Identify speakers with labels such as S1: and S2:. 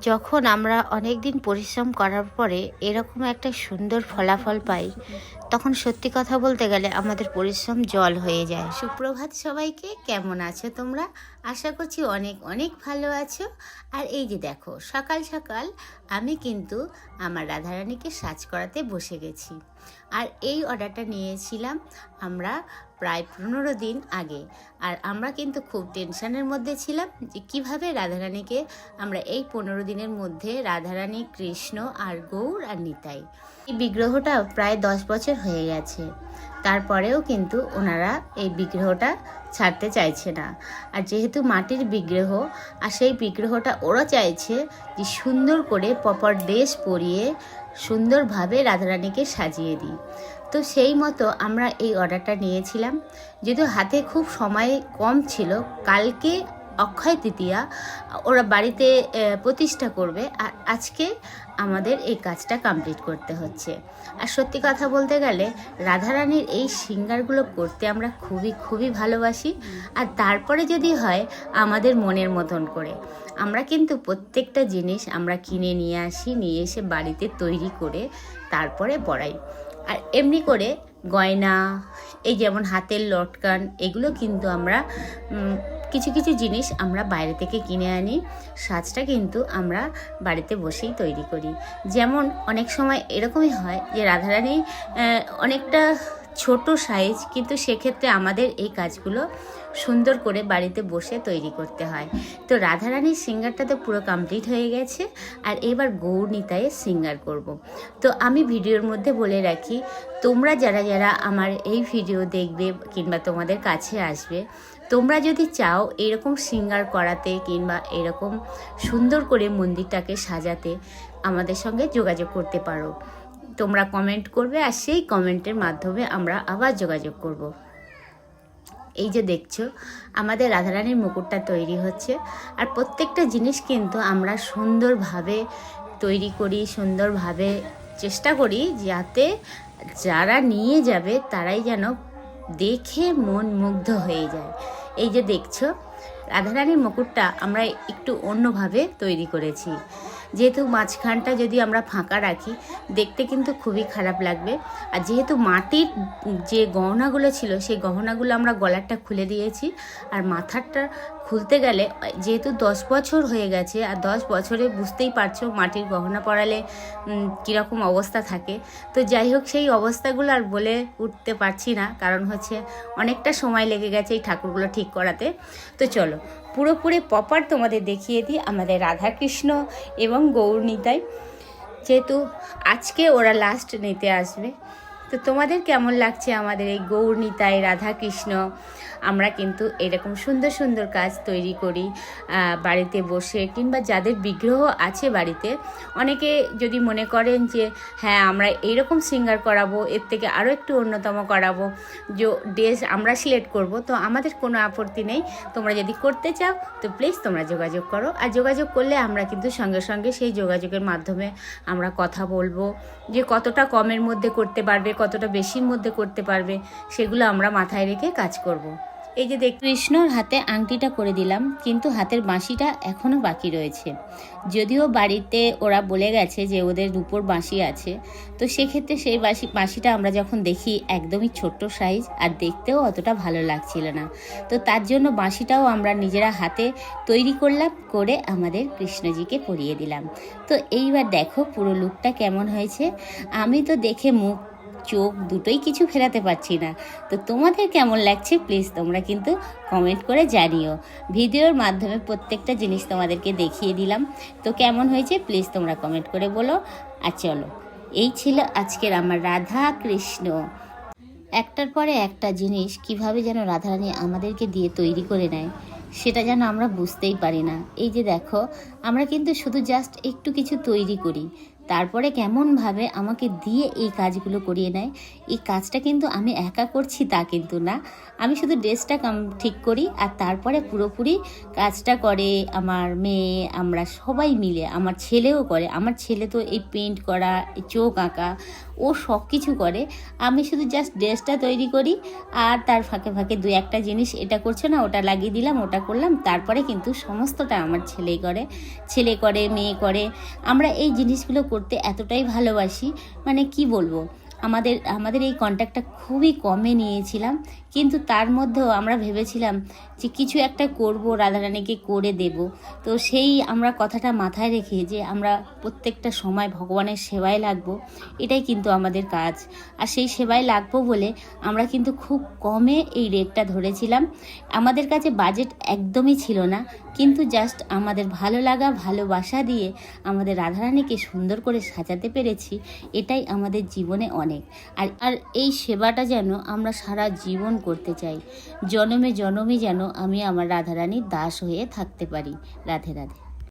S1: যখন আমরা অনেক দিন পরিশ্রম করার পরে এরকম একটা সুন্দর ফলাফল পাই, তখন সত্যি কথা বলতে গেলে আমাদের পরিশ্রম জল হয়ে যায়। সুপ্রভাত সবাইকে, কেমন আছো তোমরা? আশা করছি অনেক অনেক ভালো আছো। আর এই যে দেখো, সকাল সকাল আমি কিন্তু আমার রাধারানীকে সাজ করাতে বসে গেছি। আর এই অর্ডারটা নিয়েছিলাম আমরা প্রায় 15 দিন আগে। আর আমরা কিন্তু খুব টেনশনের মধ্যে ছিলাম যে কীভাবে রাধারানীকে আমরা এই 15 দিনের মধ্যে রাধারানী, কৃষ্ণ আর গৌর আর নিতাই, এই বিগ্রহটা প্রায় 10 বছর হয়ে গেছে। তারপরেও কিন্তু ওনারা এই বিগ্রহটা ছাড়তে চাইছে না। আর যেহেতু মাটির বিগ্রহ, আর সেই বিগ্রহটা ওরা চাইছে যে সুন্দর করে প্রপার ড্রেস পরিয়ে সুন্দরভাবে রাধারানীকে সাজিয়ে দিই। তো সেই মতো আমরা এই অর্ডারটা নিয়েছিলাম। যদিও হাতে খুব সময় কম ছিল, কালকে অক্ষয় তৃতীয়া, ওরা বাড়িতে প্রতিষ্ঠা করবে, আর আজকে আমাদের এই কাজটা কমপ্লিট করতে হচ্ছে। আর সত্যি কথা বলতে গেলে রাধারানীর এই শৃঙ্গারগুলো করতে আমরা খুবই খুবই ভালোবাসি। আর তারপরে যদি হয় আমাদের মনের মতন করে, আমরা কিন্তু প্রত্যেকটা জিনিস আমরা কিনে নিয়ে আসি, নিয়ে এসে বাড়িতে তৈরি করে তারপরে পরাই। আর এমনি করে গয়না, এই যেমন হাতের লটকান, এগুলো কিন্তু আমরা কিছু কিছু জিনিস আমরা বাইরে থেকে কিনে আনি। সাজটা কিন্তু আমরা বাড়িতে বসেই তৈরি করি। যেমন অনেক সময় এরকমই হয় যে রাধারানী অনেকটা ছোট সাইজ, কিন্তু সেক্ষেত্রে আমাদের এই কাজগুলো সুন্দর করে বাড়িতে বসে তৈরি করতে হয়। তো রাধারানীর সিঙ্গারটা তো পুরো কমপ্লিট হয়ে গেছে, আর এবার গৌর নিতাইয়ের সিঙ্গার করব। তো আমি ভিডিওর মধ্যে বলে রাখি, তোমরা যারা যারা আমার এই ভিডিও দেখবে কিংবা তোমাদের কাছে আসবে, তোমরা যদি চাও এরকম সিঙ্গার করাতে কিংবা এরকম সুন্দর করে মন্দিরটাকে সাজাতে, আমাদের সঙ্গে যোগাযোগ করতে পারো। তোমরা কমেন্ট করবে, আর সেই কমেন্টের মাধ্যমে আমরা আবার যোগাযোগ করব। এই যে দেখছো, আমাদের রাধারানীর মুকুটটা তৈরি হচ্ছে। আর প্রত্যেকটা জিনিস কিন্তু আমরা সুন্দরভাবে তৈরি করি, সুন্দরভাবে চেষ্টা করি যাতে যারা নিয়ে যাবে তারাই যেন দেখে মন মুগ্ধ হয়ে যায়। এই যে দেখছো, রাধারানীর মুকুটটা আমরা একটু অন্যভাবে তৈরি করেছি। যেহেতু মাঝখানটা যদি আমরা ফাঁকা রাখি, দেখতে কিন্তু খুবই খারাপ লাগবে। আর যেহেতু মাটির যে গহনাগুলো ছিল, সেই গহনাগুলো আমরা গলারটা খুলে দিয়েছি। আর মাথারটা খুলতে গেলে, যেহেতু 10 বছর হয়ে গেছে, আর 10 বছরে বুঝতেই পারছো মাটির গহনা পরালে কীরকম অবস্থা থাকে। তো যাই হোক, সেই অবস্থাগুলো আর বলে উঠতে পারছি না, কারণ হচ্ছে অনেকটা সময় লেগে গেছে এই ঠাকুরগুলো ঠিক করাতে। তো চলো পুরোপুরি প্রপার তোমাদের দেখিয়ে দিই আমাদের রাধাকৃষ্ণ এবং গৌর নিতাই, যেহেতু আজকে ওরা লাস্ট নিতে আসবে। তো তোমাদের কেমন লাগছে আমাদের এই গৌর নিতাই, রাধাকৃষ্ণ? আমরা কিন্তু এরকম সুন্দর সুন্দর কাজ তৈরি করি বাড়িতে বসে, কিংবা যাদের বিগ্রহ আছে বাড়িতে, অনেকে যদি মনে করেন যে হ্যাঁ আমরা এইরকম সিঙ্গার করাবো, এর থেকে আরও একটু অন্যতম করাবো, যে ড্রেস আমরা সিলেক্ট করব, তো আমাদের কোনো আপত্তি নেই। তোমরা যদি করতে চাও তো প্লিজ তোমরা যোগাযোগ করো। আর যোগাযোগ করলে আমরা কিন্তু সঙ্গে সঙ্গে সেই যোগাযোগের মাধ্যমে আমরা কথা বলবো যে কতটা কমের মধ্যে করতে পারবে, কতটা বেশির মধ্যে করতে পারবে, সেগুলো আমরা মাথায় রেখে কাজ করব। এই যে দেখ, কৃষ্ণর হাতে আংটিটা করে দিলাম, কিন্তু হাতের বাঁশিটা এখনও বাকি রয়েছে। যদিও বাড়িতে ওরা বলে গেছে যে ওদের রূপোর বাঁশি আছে, তো সেক্ষেত্রে সেই বাঁশিটা আমরা যখন দেখি একদমই ছোট্ট সাইজ, আর দেখতেও অতটা ভালো লাগছিল না। তো তার জন্য বাঁশিটাও আমরা নিজেরা হাতে তৈরি করলাম, করে আমাদের কৃষ্ণজিকে পরিয়ে দিলাম। তো এইবার দেখো পুরো লুকটা কেমন হয়েছে। আমি তো দেখে মুখ চোখ দুটোই কিছু ফেরাতে পারছি না। তো তোমাদের কেমন লাগছে প্লিজ তোমরা কিন্তু কমেন্ট করে জানিও। ভিডিওর মাধ্যমে প্রত্যেকটা জিনিস তোমাদেরকে দেখিয়ে দিলাম, তো কেমন হয়েছে প্লিজ তোমরা কমেন্ট করে বলো। আর চলো, এই ছিল আজকের আমার রাধা কৃষ্ণ। একটার পরে একটা জিনিস কিভাবে যেন রাধারানী আমাদেরকে দিয়ে তৈরি করে নেয়, সেটা যেন আমরা বুঝতেই পারি না। এই যে দেখো, আমরা কিন্তু শুধু জাস্ট একটু কিছু তৈরি করি, তারপরে কেমনভাবে আমাকে দিয়ে এই কাজগুলো করিয়ে নেয়। এই কাজটা কিন্তু আমি একা করছি তা কিন্তু না, আমি শুধু ড্রেসটা ঠিক করি আর তারপরে পুরোপুরি কাজটা করে আমার মেয়ে, আমরা সবাই মিলে। আমার ছেলেও করে, আমার ছেলে তো এই পেইন্ট করা, চোখ আঁকা, ও সব কিছু করে। আমি শুধু জাস্ট ড্রেসটা তৈরি করি আর তার ফাঁকে ফাঁকে দু একটা জিনিস, এটা করছে না ওটা লাগিয়ে দিলাম, ওটা করলাম। তারপরে কিন্তু সমস্তটা আমার ছেলে করে, মেয়ে করে। আমরা এই জিনিসগুলো করতে এতটাই ভালোবাসি, মানে কি বলবো, আমাদের এই কন্ট্যাক্টটা খুবই কমে নিয়েছিলাম, কিন্তু তার মধ্যেও আমরা ভেবেছিলাম যে কিছু একটা করব, রাধারানীকে করে দেব। তো সেই আমরা কথাটা মাথায় রেখে যে আমরা প্রত্যেকটা সময় ভগবানের সেবায় লাগবো, এটাই কিন্তু আমাদের কাজ। আর সেই সেবায় লাগবো বলে আমরা কিন্তু খুব কমে এই রেটটা ধরেছিলাম। আমাদের কাছে বাজেট একদমই ছিল না, কিন্তু জাস্ট আমাদের ভালো লাগা, ভালোবাসা দিয়ে আমাদের রাধারানীকে সুন্দর করে সাজাতে পেরেছি, এটাই আমাদের জীবনে অনেক। আর এই সেবাটা যেন আমরা সারা জীবন করতে চাই, জনমে জনমে যেন আমি আমার রাধারানীর দাস হয়ে থাকতে পারি। রাধে রাধে।